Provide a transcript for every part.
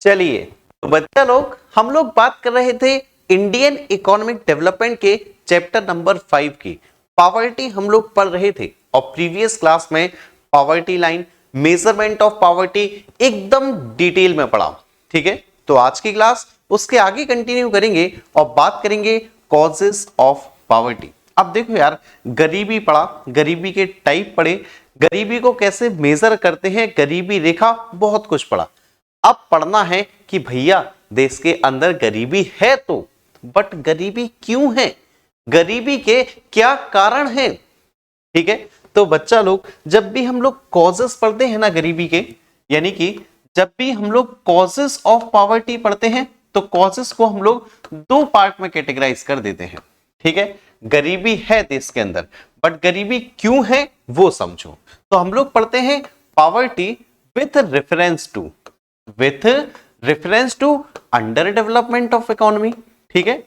चलिए तो बच्चा लोग हम लोग बात कर रहे थे इंडियन इकोनॉमिक डेवलपमेंट के चैप्टर नंबर 5 की। पॉवर्टी हम लोग पढ़ रहे थे और प्रीवियस क्लास में poverty line, measurement of poverty एकदम डिटेल में पढ़ा। ठीक है, तो आज की क्लास उसके आगे कंटिन्यू करेंगे और बात करेंगे कॉजेस ऑफ पॉवर्टी। अब देखो यार, गरीबी पढ़ा, गरीबी के टाइप पढ़े, गरीबी को कैसे मेजर करते हैं, गरीबी रेखा, बहुत कुछ पढ़ा। अब पढ़ना है कि भैया देश के अंदर गरीबी है तो, बट गरीबी क्यों है, गरीबी के क्या कारण हैं। ठीक है, तो बच्चा लोग जब भी हम लोग कॉजेस पढ़ते हैं ना गरीबी के, यानी कि जब भी हम लोग कॉजेस ऑफ पॉवर्टी पढ़ते हैं तो कॉजेस को हम लोग दो पार्ट में कैटेगराइज कर देते हैं। ठीक है, गरीबी है देश के अंदर, बट गरीबी क्यों है वो समझो। तो हम लोग पढ़ते हैं poverty with reference to under development of economy. ठीक है,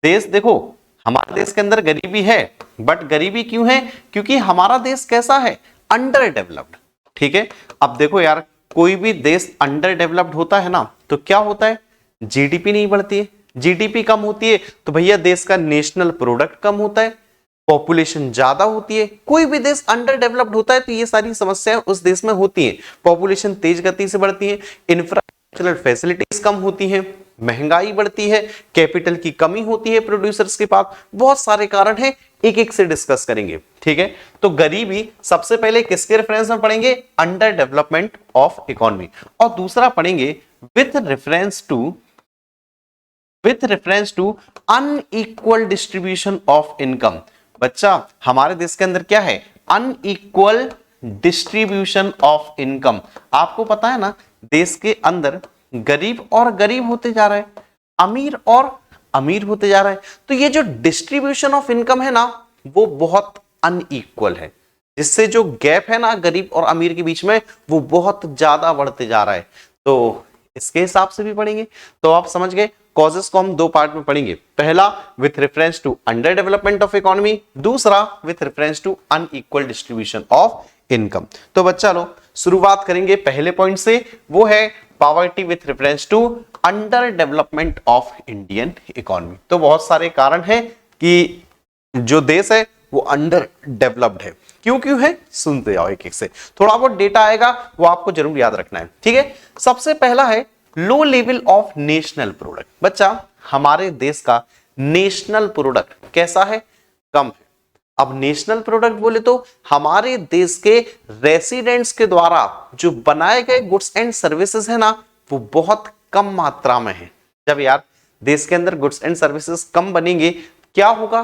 देश देखो, हमारे देश के अंदर गरीबी है, बट गरीबी क्यों है, क्योंकि हमारा देश कैसा है, अंडर डेवलप्ड। ठीक है, अब देखो यार, कोई भी देश अंडर डेवलप्ड होता है ना तो क्या होता है, जीडीपी नहीं बढ़ती है, जीडीपी कम होती है तो भैया देश का नेशनल प्रोडक्ट कम होता है, पॉपुलेशन ज्यादा होती है। कोई भी देश अंडर डेवलप्ड होता है तो ये सारी समस्याएं उस देश में होती हैं। पॉपुलेशन तेज गति से बढ़ती है, इंफ्रास्ट्रक्चरल फैसिलिटीज कम होती हैं, महंगाई बढ़ती है, कैपिटल की कमी होती है प्रोड्यूसर्स के पास, बहुत सारे कारण हैं, एक एक से डिस्कस करेंगे। ठीक है, तो गरीबी सबसे पहले किसके रेफरेंस में पढ़ेंगे, अंडर डेवलपमेंट ऑफ इकोनॉमी, और दूसरा पढ़ेंगे with reference to unequal distribution of income. बच्चा हमारे देश के अंदर क्या है, अनइक्वल डिस्ट्रीब्यूशन ऑफ इनकम। आपको पता है ना, देश के अंदर गरीब और गरीब होते जा रहा है, अमीर और अमीर होते जा रहा है, तो ये जो डिस्ट्रीब्यूशन ऑफ इनकम है ना वो बहुत अनइक्वल है, जिससे जो गैप है ना गरीब और अमीर के बीच में वो बहुत ज्यादा बढ़ते जा रहा है। तो इसके हिसाब से भी पढ़ेंगे। तो आप समझ गए, कॉजेस को हम दो पार्ट में पढ़ेंगे, पहला with reference to under development of economy, दूसरा with reference to unequal distribution of income. तो बच्चा लोग शुरुआत करेंगे पहले पॉइंट से, वो है poverty with reference to under development of Indian economy. तो बहुत सारे कारण हैं कि जो देश है वो अंडर डेवलप्ड है। क्यों है, सुनते जाओ एक एक से, थोड़ा बहुत डेटा आएगा वो आपको जरूर याद रखना है। ठीक है, सबसे पहला है low level of national product. बच्चा हमारे देश का नेशनल प्रोडक्ट कैसा है, कम है। अब नेशनल प्रोडक्ट बोले तो हमारे देश के रेसिडेंट्स के द्वारा जो बनाए गए गुड्स एंड सर्विसेज है ना वो बहुत कम मात्रा में है। जब यार देश के अंदर गुड्स एंड सर्विसेज कम बनेंगे क्या होगा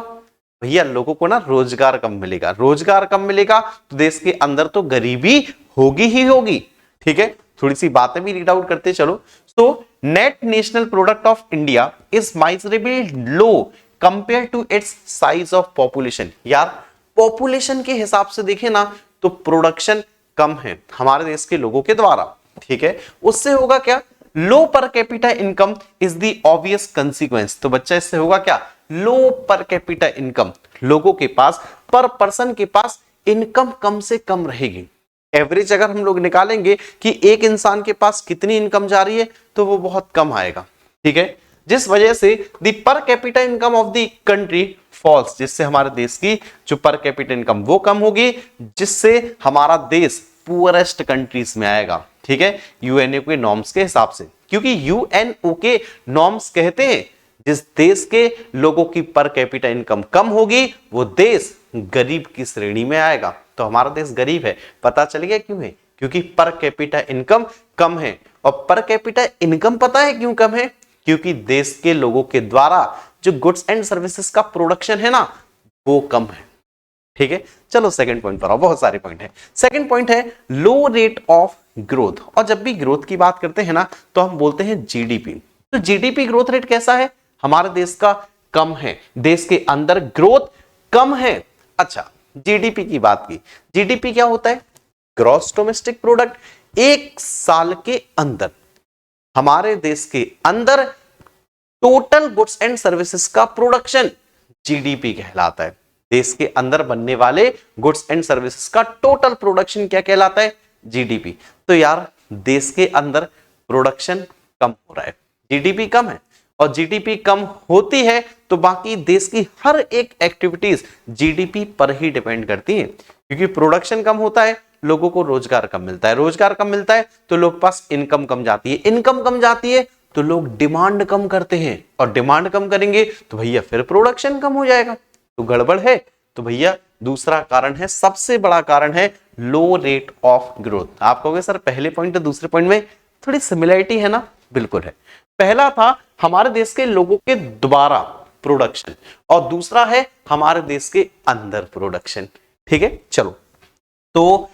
भैया, लोगों को ना रोजगार कम मिलेगा, रोजगार कम मिलेगा तो देश के अंदर तो गरीबी होगी ही होगी। ठीक है, थोड़ी सी बातें भी रीड आउट करते चलो। तो net national product of India is miserably low compare to its size of population. यार पॉपुलेशन के हिसाब से देखें ना तो प्रोडक्शन कम है हमारे देश के लोगों के द्वारा। ठीक है, उससे होगा क्या, low per capita income is the obvious consequence. तो बच्चा इससे होगा क्या, लो पर कैपिटा इनकम, लोगों के पास पर पर्सन के पास इनकम कम से कम रहेगी। एवरेज अगर हम लोग निकालेंगे कि एक इंसान के पास कितनी इनकम जा रही है तो वो बहुत कम आएगा। ठीक है, जिस वजह से the per capita income of the country falls, जिससे हमारे देश की जो पर कैपिटा इनकम वो कम होगी, जिससे हमारा देश पुअरेस्ट कंट्रीज में आएगा। ठीक है, यूएनओ के नॉर्म्स के हिसाब से, क्योंकि यूएनओ के नॉर्म्स कहते हैं जिस देश के लोगों की पर कैपिटा इनकम कम होगी वो देश गरीब की श्रेणी में आएगा। तो हमारा देश गरीब है, पता चल गया क्यों है, क्योंकि पर कैपिटा इनकम कम है। और पर कैपिटा इनकम पता है क्यों कम है, क्योंकि देश के लोगों के द्वारा जो गुड्स एंड सर्विसेज का प्रोडक्शन है ना वो कम है। ठीक है, चलो सेकंड पॉइंट पर आओ, बहुत सारे पॉइंट है। सेकंड पॉइंट है लो रेट ऑफ ग्रोथ। और जब भी ग्रोथ की बात करते हैं ना तो हम बोलते हैं जीडीपी। तो जीडीपी ग्रोथ रेट कैसा है, हमारे देश का कम है, देश के अंदर ग्रोथ कम है। अच्छा, जीडीपी की बात की, जीडीपी क्या होता है, ग्रॉस डोमेस्टिक प्रोडक्ट। एक साल के अंदर हमारे देश के अंदर टोटल गुड्स एंड सर्विसेज का प्रोडक्शन जीडीपी कहलाता है। देश के अंदर बनने वाले गुड्स एंड सर्विसेज का टोटल प्रोडक्शन क्या कहलाता है, जीडीपी। तो यार देश के अंदर प्रोडक्शन कम हो रहा है। जीडीपी कम है और जीडीपी कम होती है तो बाकी देश की हर एक एक्टिविटीज जीडीपी पर ही डिपेंड करती है, क्योंकि प्रोडक्शन कम होता है, लोगों को रोजगार कम मिलता है, रोजगार कम मिलता है तो लोग पास इनकम कम जाती है, इनकम कम जाती है तो लोग डिमांड कम करते हैं, और डिमांड कम करेंगे तो भैया फिर प्रोडक्शन कम हो जाएगा, तो गड़बड़ है। तो भैया दूसरा कारण है, सबसे बड़ा कारण है लो रेट ऑफ ग्रोथ। आप कहोगे सर पहले पॉइंट और दूसरे पॉइंट में थोड़ी सिमिलरिटी है ना? बिल्कुल है। पहला था हमारे देश के लोगों के द्वारा प्रोडक्शन और दूसरा है हमारे देश के अंदर प्रोडक्शन। ठीक है, चलो तो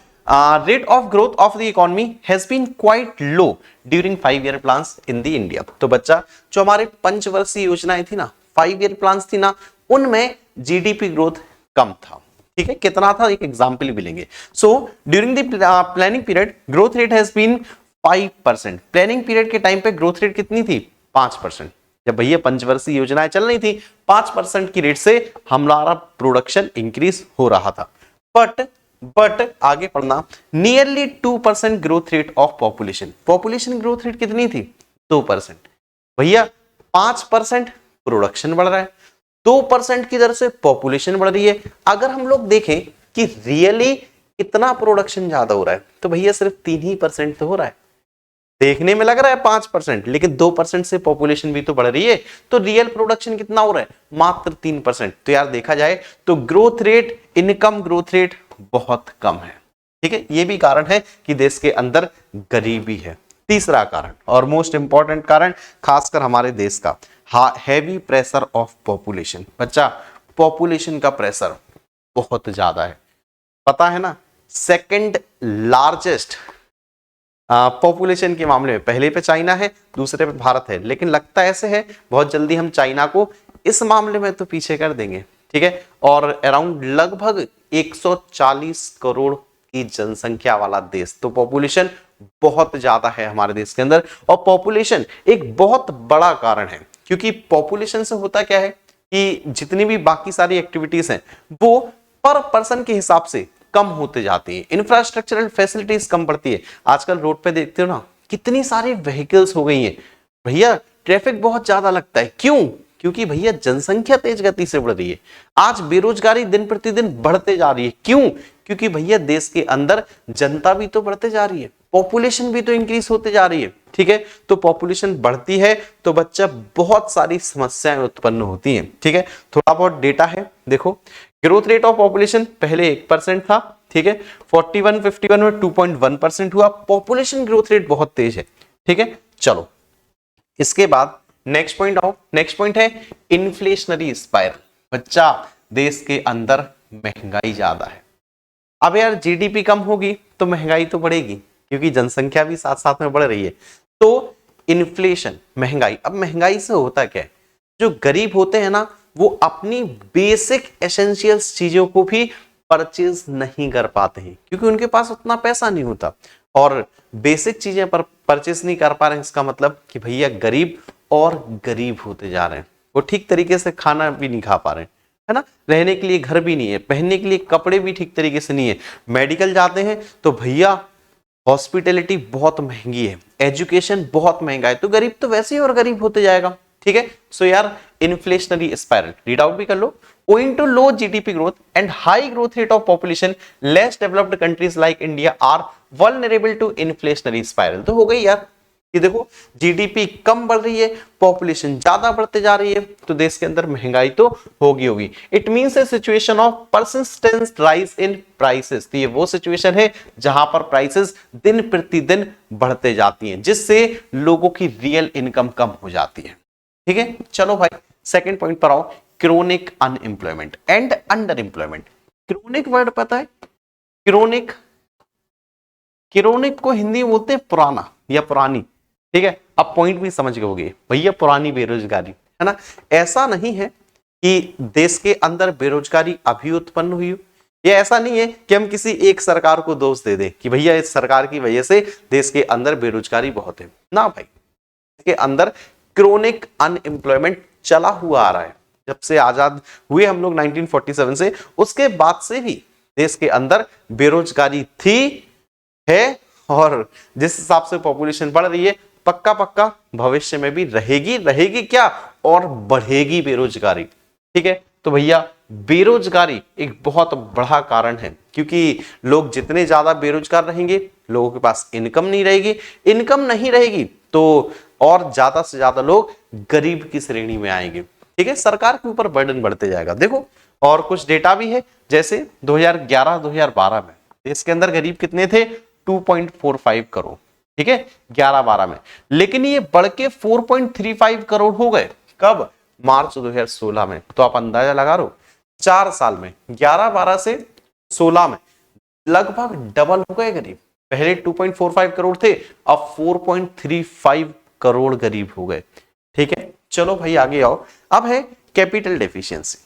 rate of growth of the economy has been quite low during 5 year plans in the India. तो बच्चा जो हमारे पंचवर्षीय योजनाएं थी ना, 5 ईयर प्लान्स थी ना, उनमें जीडीपी ग्रोथ कम था। ठीक है, कितना था एक एग्जांपल भी लेंगे। So during the planning period growth rate has been 5%। Planning period के टाइम पे ग्रोथ रेट कितनी थी? 5%। जब भैया पंचवर्षीय योजनाएं चल रही थी 5% की रेट से हमारा प्रोडक्शन इंक्रीज हो रहा था। बट आगे पढ़ना, nearly 2% growth rate of population. Population growth rate कितनी थी? 2%। भैया 5% प्रोडक्शन बढ़ रहा है, 2% की दर से पॉपुलेशन बढ़ रही है। अगर हम लोग देखें कि रियली कितना प्रोडक्शन ज्यादा हो रहा है तो भैया सिर्फ 3% तो हो रहा है। देखने में लग रहा है 5%, लेकिन 2% से पॉपुलेशन भी तो बढ़ रही है, तो रियल प्रोडक्शन कितना हो रहा है? मात्र 3%। तो यार देखा जाए तो growth rate, income growth rate बहुत कम है। ठीक है, ये भी कारण है कि देश के अंदर गरीबी है। तीसरा कारण और मोस्ट इंपॉर्टेंट कारण खासकर हमारे देश का, हैवी प्रेशर ऑफ पॉपुलेशन। बच्चा पॉपुलेशन का प्रेशर बहुत ज्यादा है, पता है ना? सेकंड लार्जेस्ट पॉपुलेशन के मामले में पहले पे चाइना है, दूसरे पे भारत है, लेकिन लगता ऐसे है बहुत जल्दी हम चाइना को इस मामले में तो पीछे कर देंगे। ठीक है, और अराउंड लगभग 140 करोड़ की जनसंख्या वाला देश, तो पॉपुलेशन बहुत ज्यादा है हमारे देश के अंदर। और पॉपुलेशन एक बहुत बड़ा कारण है, क्योंकि पॉपुलेशन से होता क्या है कि जितनी भी बाकी सारी एक्टिविटीज हैं वो पर पर्सन के हिसाब से कम होते जाती है, इंफ्रास्ट्रक्चरल फैसिलिटीज कम पड़ती है। आजकल रोड पे देखते हो ना कितनी सारी व्हीकल्स हो गई हैं, भैया ट्रैफिक बहुत ज्यादा लगता है। क्यों? क्योंकि भैया जनसंख्या तेज गति से बढ़ रही है। आज बेरोजगारी दिन प्रतिदिन बढ़ते जा रही है। क्यों? क्योंकि भैया देश के अंदर जनता भी तो बढ़ते जा रही है, पॉपुलेशन भी तो इंक्रीज होते जा रही है। ठीक है, तो पॉपुलेशन बढ़ती है तो बच्चा बहुत सारी समस्याएं उत्पन्न होती हैं। ठीक है, थोड़ा बहुत डेटा है, देखो ग्रोथ रेट ऑफ पॉपुलेशन पहले 1% था। ठीक है, 41-51 में 2.1% हुआ। पॉपुलेशन ग्रोथ रेट बहुत तेज है। ठीक है, चलो इसके बाद नेक्स्ट पॉइंट आओ। नेक्स्ट पॉइंट है इन्फ्लेशनरी स्पाइरल। बच्चा देश के अंदर महंगाई ज्यादा है। अब यार जीडीपी कम होगी तो महंगाई तो बढ़ेगी, क्योंकि जनसंख्या भी साथ साथ में बढ़ रही है। तो इन्फ्लेशन, महंगाई। अब महंगाई से होता क्या है, जो गरीब होते हैं ना वो अपनी बेसिक एसेंशियल्स चीजों को भी परचेज नहीं कर पाते हैं, क्योंकि उनके पास उतना पैसा नहीं होता। और बेसिक चीजें पर परचेज नहीं कर पा रहे हैं, इसका मतलब कि भैया गरीब और गरीब होते जा रहे हैं। वो ठीक तरीके से खाना भी नहीं खा पा रहे हैं, है ना? रहने के लिए घर भी नहीं है, पहनने के लिए कपड़े भी ठीक तरीके से नहीं है। मेडिकल जाते हैं तो भैया हॉस्पिटैलिटी बहुत महंगी है, एजुकेशन बहुत महंगा है, तो गरीब तो वैसे ही और गरीब होते जाएगा। ठीक है, सो यार इन्फ्लेशनरी स्पाइरल रीड आउट भी कर लो। Owing to low GDP growth and high growth rate of population, less developed countries like India are vulnerable to inflationary spiral। तो हो गई यार, ये देखो जीडीपी कम बढ़ रही है, पॉपुलेशन ज्यादा बढ़ते जा रही है, तो देश के अंदर महंगाई तो होगी। It means A situation of persistent rise in prices. तो ये वो सिचुएशन है जहां पर प्राइसेस दिन प्रतिदिन बढ़ते जाती हैं, जिससे लोगों की रियल इनकम कम हो जाती है। ठीक है, चलो भाई सेकंड पॉइंट पर आओ, chronic unemployment and under employment. Chronic word पता है? क्रोनिक, क्रोनिक को हिंदी में बोलते हैं पुराना या पुरानी। ठीक है, अब पॉइंट भी समझ गए होंगे भैया, पुरानी बेरोजगारी, है ना? ऐसा नहीं है कि देश के अंदर बेरोजगारी अभी उत्पन्न हुई हो, ये ऐसा नहीं है कि हम किसी एक सरकार को दोष दे दें कि भैया इस सरकार की वजह से देश के अंदर बेरोजगारी बहुत है। ना भाई, इसके अंदर क्रोनिक अनएम्प्लॉयमेंट चला हुआ आ रहा है। जब से आजाद हुए हम लोग 1947 से, उसके बाद से भी देश के अंदर बेरोजगारी थी, है, और जिस हिसाब से पॉपुलेशन बढ़ रही है, पक्का भविष्य में भी रहेगी। रहेगी क्या? और बढ़ेगी बेरोजगारी। ठीक है, तो भैया बेरोजगारी एक बहुत बड़ा कारण है, क्योंकि लोग जितने ज्यादा बेरोजगार रहेंगे, लोगों के पास इनकम नहीं रहेगी, इनकम नहीं रहेगी तो और ज्यादा से ज्यादा लोग गरीब की श्रेणी में आएंगे। ठीक है, सरकार के ऊपर बर्डन बढ़ते जाएगा। देखो और कुछ डेटा भी है, जैसे 2011-2012 में देश के अंदर गरीब कितने थे? 2.45 करोड़। ठीक है, 11-12 में, लेकिन ये बढ़ के 4.35 करोड़ हो गए। कब? मार्च 2016 में। तो आप अंदाजा लगा लो, 4 साल में 11-12 से 16 में लगभग डबल हो गए गरीब। पहले 2.45 करोड़ थे, अब 4.35 करोड़ गरीब हो गए। ठीक है, चलो भाई आगे आओ। अब है कैपिटल डेफिशिएंसी।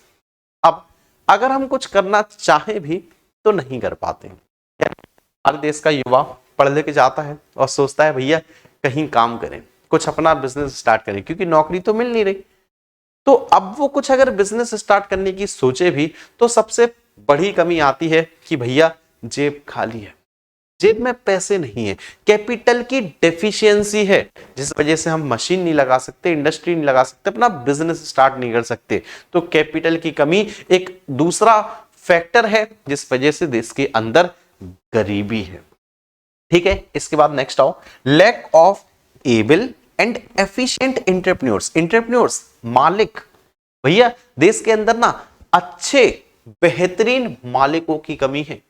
अब अगर हम कुछ करना चाहें भी तो नहीं कर पाते। हर देश का युवा पढ़ लिख जाता है और सोचता है भैया कहीं काम करें, कुछ अपना बिजनेस स्टार्ट करें, क्योंकि नौकरी तो मिल नहीं रही। तो अब वो कुछ अगर बिजनेस स्टार्ट करने की सोचे भी तो सबसे बड़ी कमी आती है कि भैया जेब खाली है, जेब में पैसे नहीं है, कैपिटल की डेफिशिएंसी है, जिस वजह से हम मशीन नहीं लगा सकते, इंडस्ट्री नहीं लगा सकते, अपना बिजनेस स्टार्ट नहीं कर सकते। तो कैपिटल की कमी एक दूसरा फैक्टर है जिस वजह से देश के अंदर गरीबी है। ठीक है, इसके बाद नेक्स्ट आओ, lack of able and efficient entrepreneurs. Entrepreneurs मालिक, भैया देश के अंदर ना अच्छे बेहतरीन मालिकों की कमी है।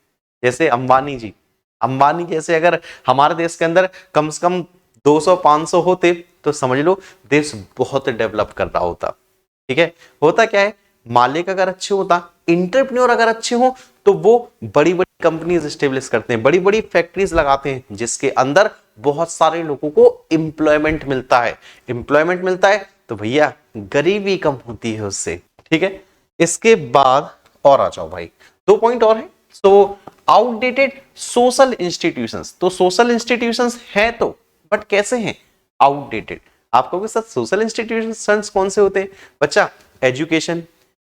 जैसे अंबानी जी, अंबानी जैसे अगर हमारे देश के अंदर कम से कम 200-500 होते तो समझ लो देश बहुत डेवलप कर रहा होता। ठीक है, होता क्या है, मालिक अगर अच्छे होता, एंटरप्रेन्योर अगर अच्छे हो तो वो बड़ी बड़ी कंपनीज स्टेब्लिश करते हैं, बड़ी बड़ी फैक्ट्रीज लगाते हैं, जिसके अंदर बहुत सारे लोगों को एम्प्लॉयमेंट मिलता है। एम्प्लॉयमेंट मिलता है तो भैया गरीबी कम होती है उससे। ठीक है, इसके बाद और आ जाओ भाई, 2 पॉइंट और है। सो आउटडेटेड सोशल इंस्टीट्यूशंस। तो सोशल इंस्टीट्यूशंस है तो, बट कैसे हैं? आउटडेटेड। आप कहोगे सर सोशल इंस्टीट्यूशंस कौन से होते हैं? बच्चा एजुकेशन,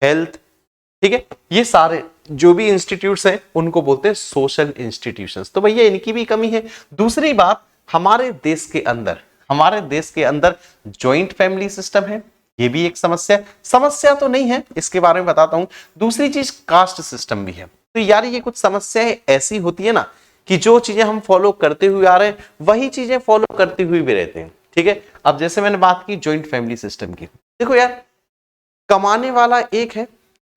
हेल्थ, ठीक है, ये सारे जो भी इंस्टीट्यूट्स हैं उनको बोलते हैं सोशल इंस्टीट्यूशंस। तो भैया इनकी भी कमी है। दूसरी बात, हमारे देश के अंदर जॉइंट फैमिली सिस्टम है, ये भी एक समस्या तो नहीं है, इसके बारे में बताता हूं। दूसरी चीज कास्ट सिस्टम भी है। तो यार ये कुछ समस्याएं ऐसी होती है ना कि जो चीजें हम फॉलो करते हुए आ रहे हैं वही चीजें फॉलो करते हुए भी रहते हैं। ठीक है, अब जैसे मैंने बात की जॉइंट फैमिली सिस्टम की, देखो यार कमाने वाला एक है,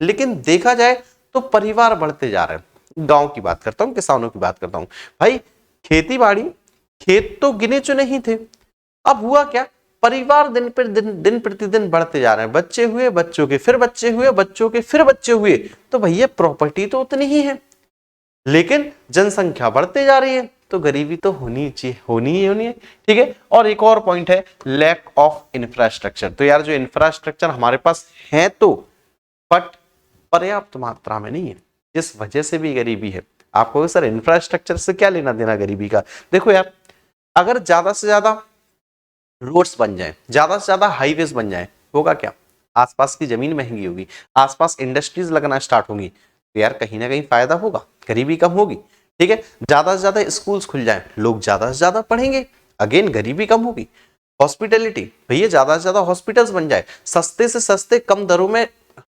लेकिन देखा जाए तो परिवार बढ़ते जा रहे हैं। गांव की बात करता हूं, किसानों की बात करता हूं भाई, खेती बाड़ी, खेत तो गिने चुने ही थे, अब हुआ क्या, परिवार दिन प्रतिदिन बढ़ते जा रहे हैं। बच्चे हुए, बच्चों के फिर बच्चे हुए, बच्चों के फिर बच्चे हुए, तो भैया प्रॉपर्टी तो उतनी ही है, लेकिन जनसंख्या बढ़ते जा रही है, तो गरीबी तो होनी है। ठीक है, और एक और पॉइंट है लैक ऑफ इंफ्रास्ट्रक्चर। तो यार जो इंफ्रास्ट्रक्चर हमारे पास है तो, बट पर्याप्त मात्रा में नहीं है, जिस वजह से भी गरीबी है। आपको सर इंफ्रास्ट्रक्चर से क्या लेना देना गरीबी का? देखो यार अगर ज्यादा से ज्यादा रोड्स बन जाए, ज्यादा से ज्यादा हाईवेज बन जाए, होगा क्या, आसपास की जमीन महंगी होगी, आसपास इंडस्ट्रीज लगना स्टार्ट होंगी, तो यार कहीं ना कहीं फायदा होगा, गरीबी कम होगी। ठीक है, ज्यादा से ज्यादा स्कूल्स खुल जाए, लोग ज्यादा से ज्यादा पढ़ेंगे, अगेन गरीबी कम होगी। हॉस्पिटलिटी, भैया ज्यादा से ज्यादा हॉस्पिटल्स बन जाए, सस्ते से सस्ते कम दरों में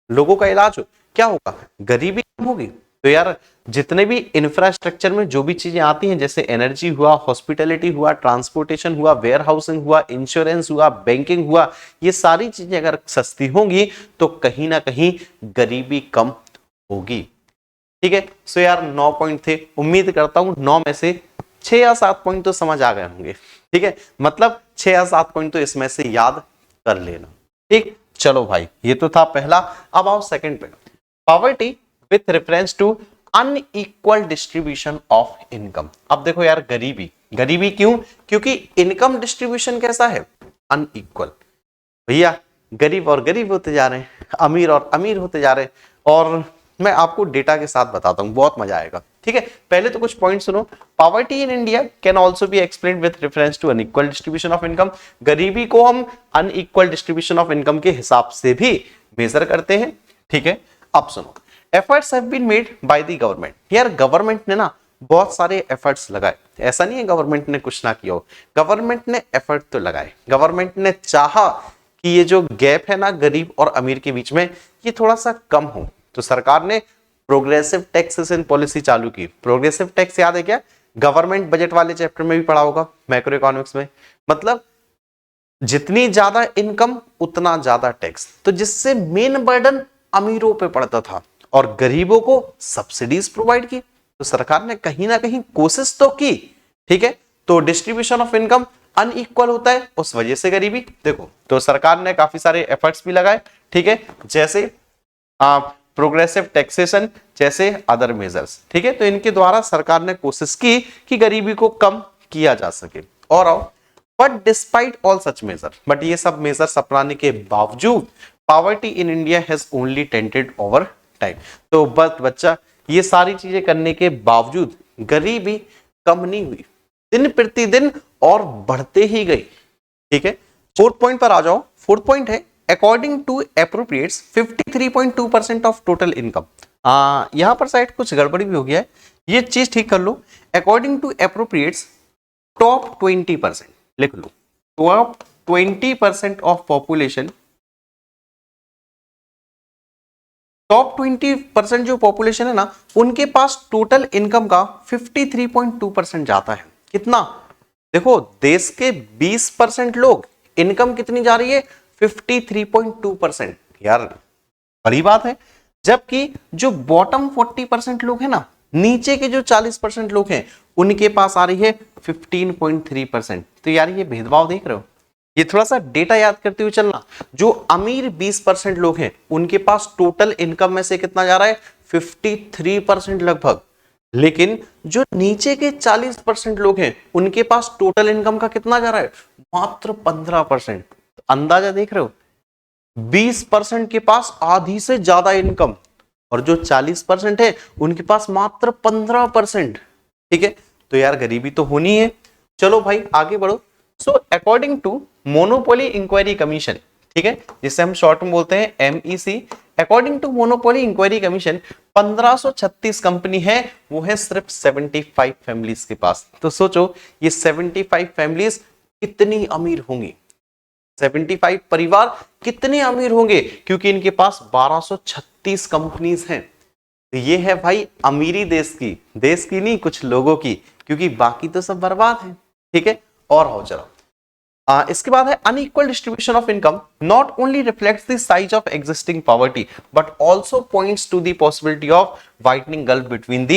लोगों का इलाज हो, क्या होगा, गरीबी कम होगी। तो यार जितने भी इंफ्रास्ट्रक्चर में जो भी चीजें आती हैं, जैसे एनर्जी हुआ, हॉस्पिटलिटी हुआ, ट्रांसपोर्टेशन हुआ, वेयर हाउसिंग हुआ, इंश्योरेंस हुआ, बैंकिंग हुआ, ये सारी चीजें अगर सस्ती होंगी तो कहीं ना कहीं गरीबी कम होगी। ठीक है, सो यार 9 पॉइंट थे, उम्मीद करता हूं 9 में से 6 या 7 पॉइंट तो समझ आ गए होंगे। ठीक है, मतलब 6 या 7 पॉइंट तो इसमें से याद कर लेना। ठीक, चलो भाई ये तो था पहला। अब आओ सेकंड पे, poverty with reference to unequal distribution of income. अब देखो यार गरीबी क्यों? क्योंकि इनकम डिस्ट्रीब्यूशन कैसा है, अनइक्वल। भैया गरीब और गरीब होते जा रहे हैं, अमीर और अमीर होते जा रहे हैं, और मैं आपको डेटा के साथ बताता हूं, बहुत मजा आएगा। ठीक है, पहले तो कुछ पॉइंट सुनो। Poverty in India can also be explained with reference to unequal distribution of income. गरीबी को हम अनइक्वल डिस्ट्रीब्यूशन ऑफ इनकम के हिसाब से भी मेजर करते हैं। ठीक है, अब सुनो, efforts have been made by the government. यार गवर्नमेंट ने ना बहुत सारे एफर्ट्स लगाए। ऐसा नहीं है गवर्नमेंट ने कुछ ना किया हो, गवर्नमेंट ने एफर्ट तो लगाए। गवर्नमेंट ने चाहा कि ये जो गैप है ना गरीब और अमीर के बीच में, ये थोड़ा सा कम हो, तो सरकार ने प्रोग्रेसिव टैक्सेशन पॉलिसी चालू की। प्रोग्रेसिव टैक्स याद है क्या? गवर्नमेंट बजट वाले चैप्टर में भी पढ़ा होगा, मैक्रो इकोनॉमिक्स में। मतलब जितनी ज्यादा इनकम उतना ज्यादा टैक्स, तो जिससे मेन बर्डन अमीरों पे पड़ता था और गरीबों को सब्सिडीज प्रोवाइड की। तो सरकार ने कहीं ना कहीं कोशिश तो की, ठीक है। तो डिस्ट्रीब्यूशन ऑफ इनकम अनइक्वल होता है, उस वजह से गरीबी। देखो, तो सरकार ने काफी सारे एफर्ट्स भी लगाए, ठीक है, जैसे प्रोग्रेसिव टैक्सेशन, जैसे अदर मेजर्स, ठीक है। तो इनके द्वारा सरकार ने कोशिश की कि गरीबी को कम किया जा सके। और आओ, but despite all such major, but ये सब मेजर्स अपनाने के बावजूद poverty in India has only tended over time. तो बस बच्चा, ये सारी चीजें करने के बावजूद गरीबी कम नहीं हुई, दिन प्रतिदिन और बढ़ते ही गई, ठीक है। फोर्थ पॉइंट पर आ जाओ। फोर्थ पॉइंट है according to appropriates 53.2% of total income. यहां पर शायद कुछ गड़बड़ी भी हो गया है, ये चीज ठीक कर लो। अकॉर्डिंग टू एप्रोप्रिएट्स टॉप 20%, लिख लो, टॉप 20% ऑफ पॉपुलेशन, टॉप 20% जो पॉपुलेशन है ना, उनके पास टोटल इनकम का 53.2% जाता है। कितना? देखो, देश के 20% लोग, इनकम कितनी जा रही है? 53.2%। यार बड़ी बात है। जबकि जो बॉटम 40% लोग हैं ना, नीचे के जो 40% लोग हैं, उनके पास आ रही है 15.3%। तो यार ये भेदभाव देख रहे हो? ये थोड़ा सा डेटा याद करते हुए चलना। जो अमीर 20% लोग हैं, उनके पास टोटल इनकम में से कितना जा रहा है? 53% लगभग। लेकिन जो नीचे के 40% लोग हैं, उनके पास टोटल इनकम का कितना जा रहा है? मात्र 15%। अंदाजा देख रहे हो? 20% के पास आधी से ज्यादा इनकम, और जो 40% है उनके पास मात्र 15%, ठीक है। तो यार गरीबी तो होनी है। चलो भाई आगे बढ़ो। So according to monopoly inquiry commission, ठीक है, जिसे हम शॉर्ट में बोलते हैं MEC, according to monopoly inquiry commission 1536 company है, वो है सिर्फ 75 फैमिलीज के पास। तो सोचो ये 75 फैमिलीज कितनी अमीर होंगी, 75 परिवार कितने अमीर होंगे, क्योंकि इनके पास 1236 कंपनीज हैं। तो ये है भाई अमीरी देश की नहीं, कुछ लोगों की, क्योंकि बाकी तो सब बर्बाद है, ठीक है। और हो चलो, इसके बाद है unequal distribution of income not only reflects the size of existing poverty but also points to the possibility of widening gulf between the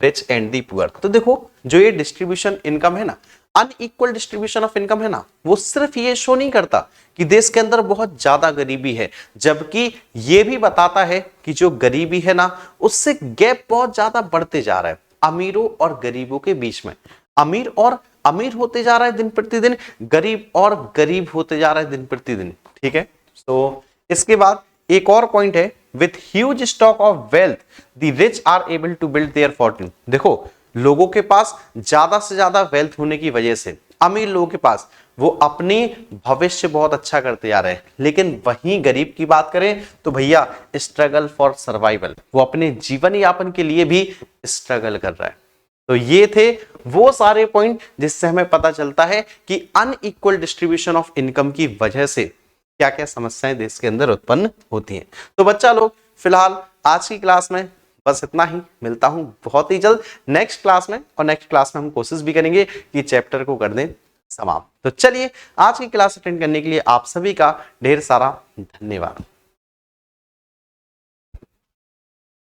rich and the poor. तो देखो, जो ये डिस्ट्रीब्यूशन इनकम है ना, अनइक्वल डिस्ट्रीब्यूशन ऑफ इनकम है ना, वो सिर्फ ये शो नहीं करता कि देश के अंदर बहुत ज्यादा गरीबी है, जबकि ये भी बताता है कि जो गरीबी है ना, उससे गैप बहुत ज्यादा बढ़ते जा रहा है अमीरों और गरीबों के बीच में। अमीर और अमीर होते जा रहा है दिन प्रतिदिन, गरीब और गरीब होते जा रहा है दिन प्रतिदिन, ठीक है। तो इसके बाद एक और पॉइंट है, with huge stock of wealth the rich are able to build their fortune. देखो, लोगों के पास ज्यादा से ज्यादा वेल्थ होने की वजह से, अमीर लोगों के पास, वो अपनी भविष्य बहुत अच्छा करते जा रहे हैं। लेकिन वहीं गरीब की बात करें तो भैया स्ट्रगल फॉर सर्वाइवल, वो अपने जीवन यापन के लिए भी स्ट्रगल कर रहा है। तो ये थे वो सारे पॉइंट जिससे हमें पता चलता है कि अनइक्वल डिस्ट्रीब्यूशन ऑफ इनकम की वजह से क्या क्या समस्याएं देश के अंदर उत्पन्न होती हैं। तो बच्चा लोग, फिलहाल आज की क्लास में बस इतना ही। मिलता हूं बहुत ही जल्द नेक्स्ट क्लास में, और नेक्स्ट क्लास में हम कोशिश भी करेंगे कि चैप्टर को कर दें समाप्त। तो चलिए, आज की क्लास अटेंड करने के लिए आप सभी का ढेर सारा धन्यवाद।